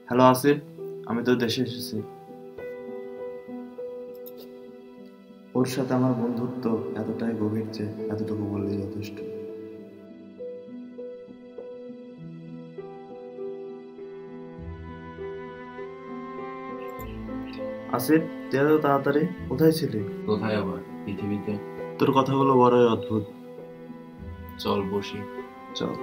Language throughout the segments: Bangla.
হ্যালো আসিফ, আমি তো দেশে এসেছি। ওর সাথে আমার বন্ধুত্ব এতটাই গভীর যে এতটুকু বললেই যথেষ্ট। আসিফ, তুই এত তাড়াতাড়ি কোথায় ছিলি? কোথায় আবার? পৃথিবীতে। তোর কথাগুলো বড়ই অদ্ভুত। চল বসি। চল।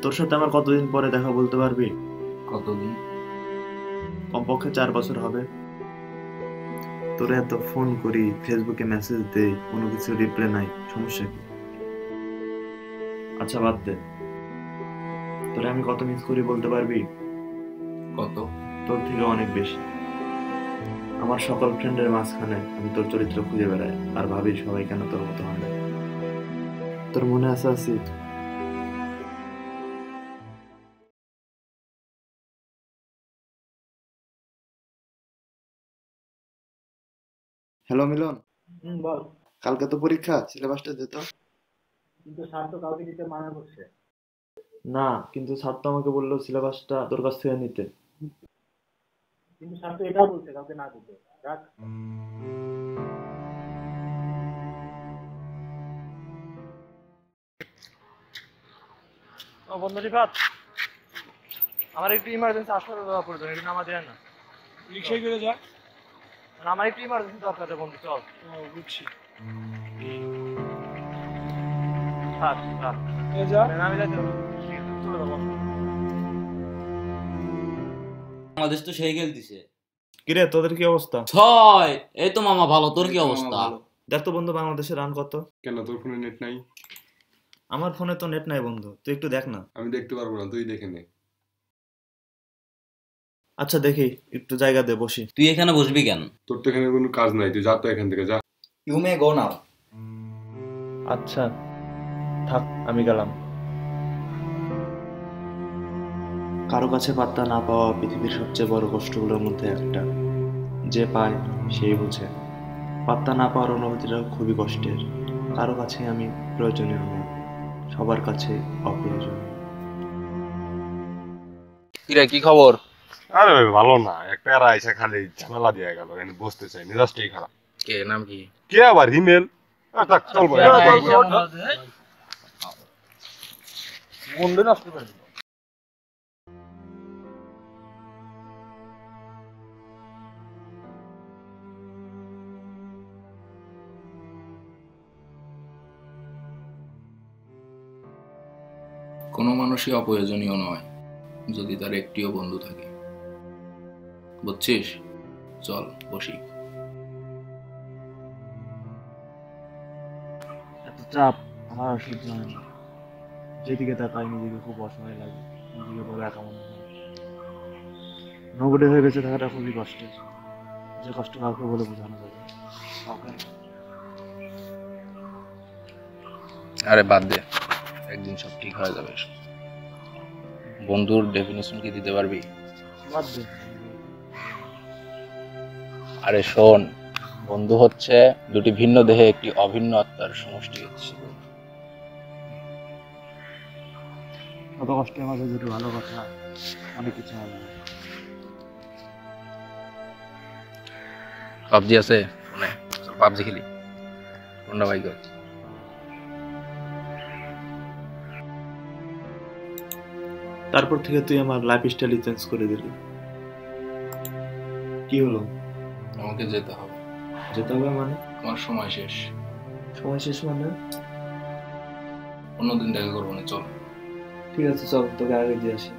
তোর সাথে আমার কতদিন পরে দেখা বলতে পারবি? কতদিন? কমপক্ষে 4 বছর হবে। তোরে এত ফোন করি, ফেসবুকে মেসেজ দেই, কোনো কিছু রিপ্লাই নাই, সমস্যা কি? আচ্ছা বাদ দে, তোরে আমি কত মিস করি বলতে পারবি? কত? তোর থেকে অনেক বেশি। আমার সকল ফ্রেন্ডের মাঝখানে আমি তোর চরিত্র খুঁজে বেড়াই আর ভাবি সবাই কেন তোর মতো হয় না। তোর মনে আছে আসিফ? হ্যালো মিলন। বল। কালকে তো পরীক্ষা, সিলেবাসটা দে তো। কিন্তু স্যার তো কাউকে দিতে মানা করছে। না, কিন্তু স্যার তো আমাকে বললো সিলেবাসটা তোর কাছ থেকে নিতে। কিন্তু স্যার তো এটাও বলছে কাউকে না দিতে। রাখ। ও বন্ধু রিফাত, আমার একটু ইমার্জেন্সি হাসপাতালে যাওয়া প্রয়োজন, এটা নামা যায় না। রিক্সায় করে যা। না, আমার একটু ইমার্জেন্সি দরকার রে বন্ধু, চল। বুঝছি। থাক থাক। যা। আমি যাইতে হবে। চলে যাবো। বাংলাদেশ তো সেই গেল দিছে। কিরে, তোদের কি অবস্থা? 6। এই তো মামা ভালো, তোর কি অবস্থা? দেখ তো বন্ধু, বাংলাদেশের রান কত? কেন তোর ফোনে নেট নাই? আমার ফোনে তো নেট নাই বন্ধু, তুই একটু দেখ না। আমি দেখতে পারবো না, তুই দেখে নে। আচ্ছা দেখি, একটু জায়গা দে, বসি। তুই এখানে বসবি কেন? তোর তো এখানে কোনো কাজ নাই, তুই যা তো এখান থেকে যা। ইউ মে গো নাও। আচ্ছা থাক, আমি গেলাম। কারো কাছে পাত্তা না পাওয়া পৃথিবীর সবচেয়ে বড় কষ্টগুলোর মধ্যে একটা। যে পায় সেই বুঝে। পাত্তা না পাওয়ার অনুভূতিটা খুবই কষ্টের। কারো কাছে আমি প্রয়োজনীয় না, সবার কাছে অপ্রয়োজনীয়। কিরে কি খবর? আরে ভাই ভালো না, একটা এরা আইসা খালি ঝামেলা দিয়ে গেল, এখানে বসতে চাই, মেজাজটাই খারাপ। কে নাম কি? কে আবার হিমেল? চল ভাই। বন্ধু নষ্ট করে দিল। কোনো মানুষই অপ্রয়োজনীয় নয় যদি তার একটিও বন্ধু থাকে। বুঝছিস? চল বসি। এত চাপ আমার আর সহ্য হয় না। যেদিকে তাকাই নিজেকে খুব অসহায় লাগে, নিজেকে বড় একা মনে হয়। নগদে হয়ে বেঁচে থাকাটা খুবই কষ্টের, যে কষ্ট কাউকে বলে বোঝানো যাবে না। কাউকে না। আরে বাদ দে, একদিন সব ঠিক হয়ে যাবে। বন্ধুর ডেফিনেশন কি দিতে পারবি? বাদ দে। আরে শোন, বন্ধু হচ্ছে দুটি ভিন্ন দেহে একটি অভিন্ন আত্মার সমষ্টি। কত কষ্টের মাঝে দুটো ভালো কথা, অনেক কিছু হবে না। পাবজি আছে ফোনে, চল পাবজি খেলি। কোনটা ভাই কর? তারপর থেকে তুই আমার লাইফ স্টাইল চেঞ্জ করে দিলি। কি হলো? আমাকে যেতে হবে। যেতে হবে মানে? আমার সময় শেষ। সময় শেষ মানে? অন্যদিন দেখা করবো না, চল। ঠিক আছে চল, তোকে আগে দিয়ে আসি।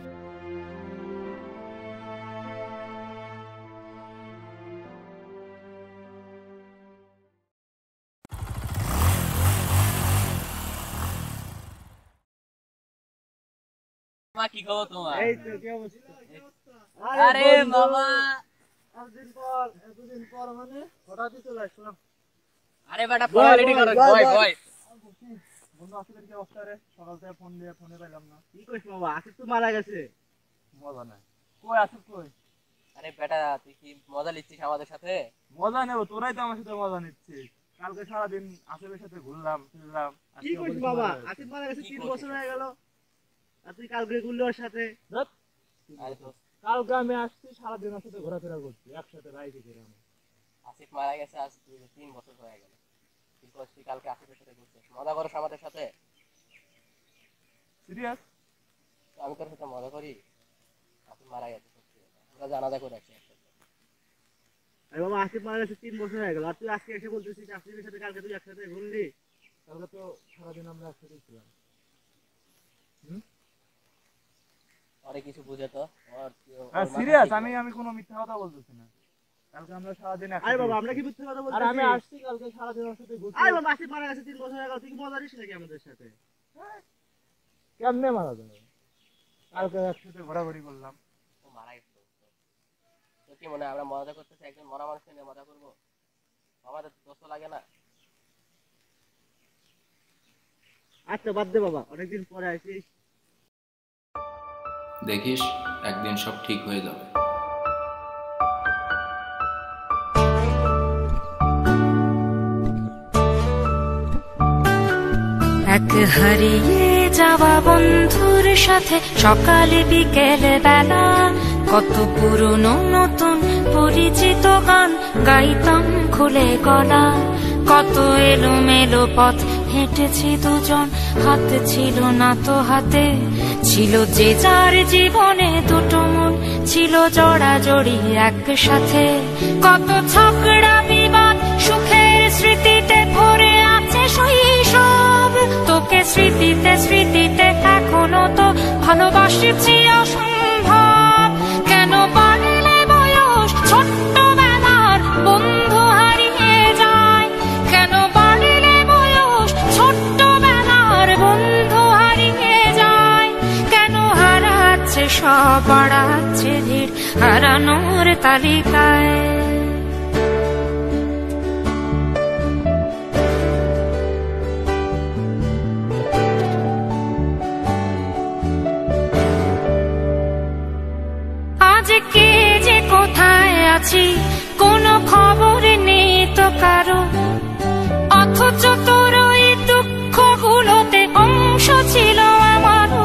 কি খবর তোমার? এই তো কি অবস্থা? আরে মামা, এতদিন পর মানে হঠাৎই চলে আসলাম। আরে বেটা ফর্মালিটি করো, বয় বয়। বন্ধু আসলে কি অবস্থা রে? সকাল থেকে ফোন পেলাম না। কি কইছ বাবা? আসিফ তো মারা গেছে। মজা নাই। কই আসিফ কই? আরে বেটা তুই কি মজা নিচ্ছিস আমাদের সাথে? মজা নেবো, তোরাই তো আমার সাথে মজা নিচ্ছিস। কালকে সারাদিন আসিফের সাথে ঘুরলাম ফিরলাম। কি করছিস বাবা? আসিফ মারা গেছে 3 বছর হয়ে গেল, আর তুই কালকে ঘুরলি ওর সাথে? আরে তো কালকে আমি আসছি, সারাদিন ওর সাথে ঘোরাফেরা করছি, একসাথে রাইডে করে। আমি আসিফ মারা গেছে আজ 3 বছর হয়ে গেল, তুই করছিস কালকে আসিফের সাথে ঘুরছিস, মজা করস আমাদের সাথে? সিরিয়াস? আমি তোর সাথে মজা করি? আসিফ মারা গেছে সত্যি, আমরা জানাজা করে আসছি একসাথে। আরে বাবা, আসিফ মারা গেছে 3 বছর হয়ে গেল, আর তুই আজকে এসে বলতেছিস আসিফের সাথে কালকে তুই একসাথে ঘুরলি? কালকে তো সারাদিন আমরা একসাথে ছিলাম। আরে কিছু বুঝে তো সিরিয়াস, আমি কোনো মিথ্যা কথা বলতেছি না। কালকে আমরা সারাদিন আরে বাবা, আমরা কি মিথ্যা কথা বলতেছি? আর আমি আসছি কালকে সারাদিন ওর সাথে ঘুরছি। আরে বাবা, আসিফ মারা গেছে 3 বছর হয়ে গেল, তুই কি মজা নিস নাকি আমাদের সাথে? কেমনে মারা যাবে? কালকে একসাথে ঘোরাঘুরি করলাম। ও মারা গেছে তো কি মনে হয় আমরা মজা করতেছি, একজন মরা মানুষকে নিয়ে মজা করবো? আমাদের দোষ লাগে না? আচ্ছা বাদ দে বাবা, অনেকদিন পরে আসিস। দেখিস একদিন সব ঠিক হয়ে যাবে। এক হারিয়ে যাওয়া বন্ধুর সাথে সকালে বিকেলে বেলা কত পুরনো নতুন পরিচিত গান গাইতাম খুলে গলা, কত এলোমেলো পথ হেঁটেছি দুজন, হাতে ছিল না তো হাতে ছিল যে যার জীবনে দুটো মন ছিল জড়াজড়ি একসাথে, কত ঝগড়া বিবাদ সুখের স্মৃতিতে ভরে আছে শৈশব, তোকে স্মৃতিতে স্মৃতিতে এখনো তো ভালোবাসছি অসম্ভব, কেন বাড়লে বয়স ছোট্টবেলার বন্ধু হারিয়ে যায়, কেন বাড়লে বয়স ছোট্টবেলার বন্ধু হারিয়ে যায়, কেন হারাচ্ছে সব বাড়াচ্ছে ভিড় হারানোর তালিকায়। কে যে কোথায় আছি কোনো খবর নেই তো কারো, অথচ তোর ওই দুঃখগুলোতে অংশ ছিল আমারও,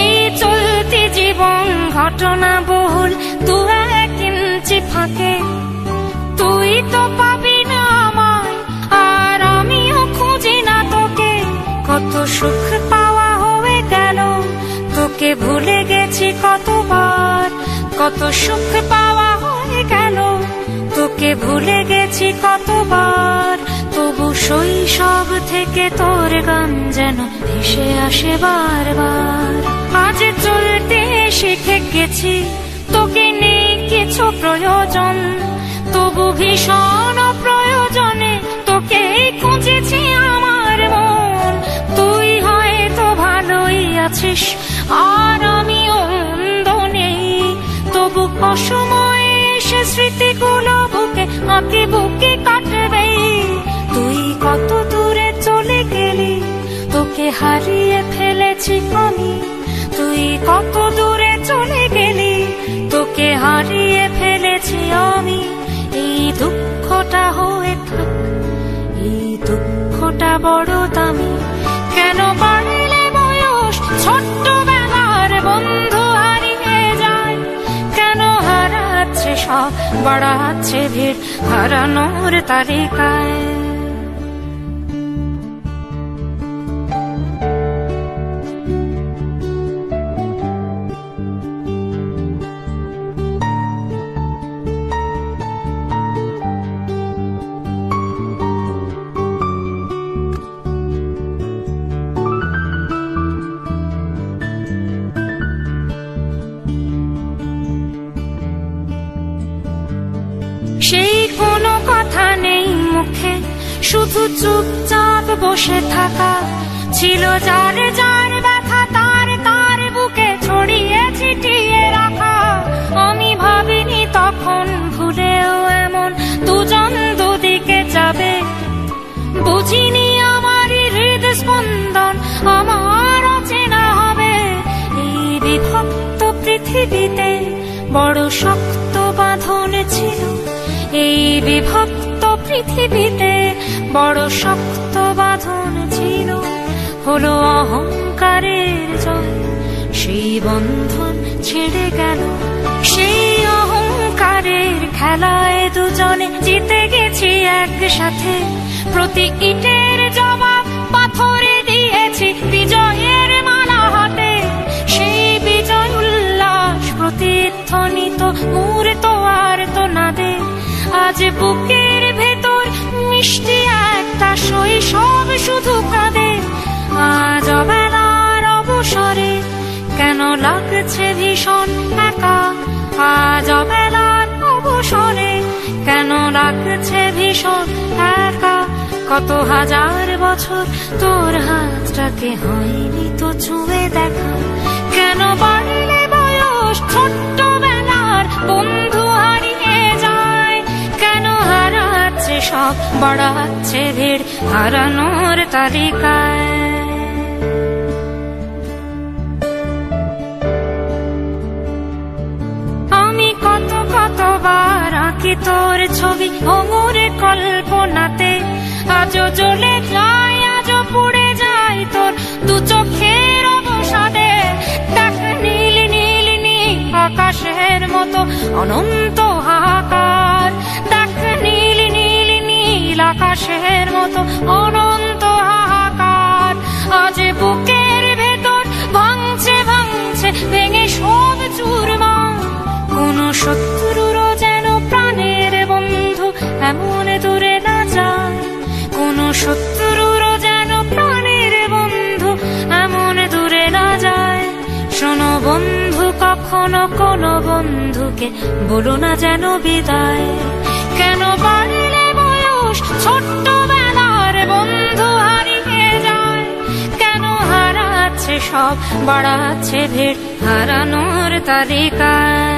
এই চলতি জীবন ঘটনা বহুল 2-1 ইঞ্চি ফাঁকে, তুই তো পাবি না আমায় আর আমিও খুঁজি না তোকে, কত সুখ পাওয়া হয়ে গেল তোকে ভুলে গেছি কতবার, কত সুখ পাওয়া হয়ে গেল তোকে ভুলে গেছি কতবার, তবু শৈশব থেকে তোর গান যেন ভেসে আসে বারবার, আজ চলতে শিখে গেছি তোকে নেই কিছু প্রয়োজন, তবু ভীষণ প্রয়োজনে তোকে খুঁজেছি আমার মন, তুই হয়তো ভালোই আছিস আর আমি অন্ধ নেই, তবু অসময়ে এসে স্মৃতিগুলো বুকে আঁকে বুকে কাটবে, তুই কত দূরে চলে গেলি তোকে হারিয়ে ফেলেছি আমি, তুই কত দূরে চলে গেলি তোকে হারিয়ে ফেলেছি আমি, এই দুঃখটা হয়ে থাক, এই দুঃখটা বড় দামি, কেন বাড়লে বয়স ছোট্টবেলার বন্ধু হারিয়ে যায়, কেন হারাচ্ছে সব বাড়াচ্ছে ভিড় হারানোর তালিকায়। সেই কোনো কথা নেই মুখে, শুধু চুপচাপ বসে থাকা, ছিল যার যার ব্যথা তার তার বুকে ছড়িয়ে ছিটিয়ে রাখা, আমি ভাবিনি তখন ভুলেও এমন দুজন দুদিকে যাবে, বুঝিনি আমার হৃদস্পন্দন আমার অচেনা হবে, এই বিভক্ত পৃথিবীতে বড় শক্ত পৃথিবীতে বড় শক্ত বাঁধন ছিল, হলো অহংকারের জয়। সেই বন্ধন ছেড়ে গেল, সেই অহংকারের খেলায় দুজনে জিতে গেছি একসাথে। প্রতি ইটের জবাব পাথরে দিয়েছি বিজয়ের মালা হাতে। সেই বিজয় উল্লাস প্রতিধ্বনিত মূর্ত আর তো নাদে। আজ বুকের ভেতর মিষ্টি একটা শৈশব শুধু কাঁদে। আজ অবেলার অবসরে কেন লাগছে ভীষণ একা। আজ অবেলার অবসরে কেন লাগছে ভীষণ একা। কত হাজার বছর তোর হাতটাকে হয়নি তো ছুঁয়ে দেখা। কেন বাড়লে বয়স ছোট্টবেলার বন্ধু হারিয়ে যায়। কেন হারাচ্ছে সব, বাড়াচ্ছে ভিড় হারানোর তালিকায়। আমি কতবার আঁকি তোর ছবি অমরে কল্পনাতে। আজও জ্বলে যায়, আজও পুড়ে যায় তোর দু চোখের অবসাদে। দেখ নীল নীল নীল আকাশের মতো অনন্ত হাহাকার। দেখ নীল নীল নীল আকাশের মতো অনন্ত হাহাকার। আজ বুকের ভেতর ভাঙছে ভাঙছে ভেঙে সব চুরমার। কোন শত্রুরও যেন প্রাণের বন্ধু এমন দূরে না যায়। কোন শত্রুরও যেন প্রাণের বন্ধু এমন দূরে না যায়। শোনো বন্ধু, কখনো কোনো বন্ধুকে বলো না যেন বিদায়। কেন বাড়লে বয়স ছোট্টবেলার বন্ধু হারিয়ে যায়। কেন হারাচ্ছে সব, বাড়াচ্ছে ভিড় হারানোর তালিকায়।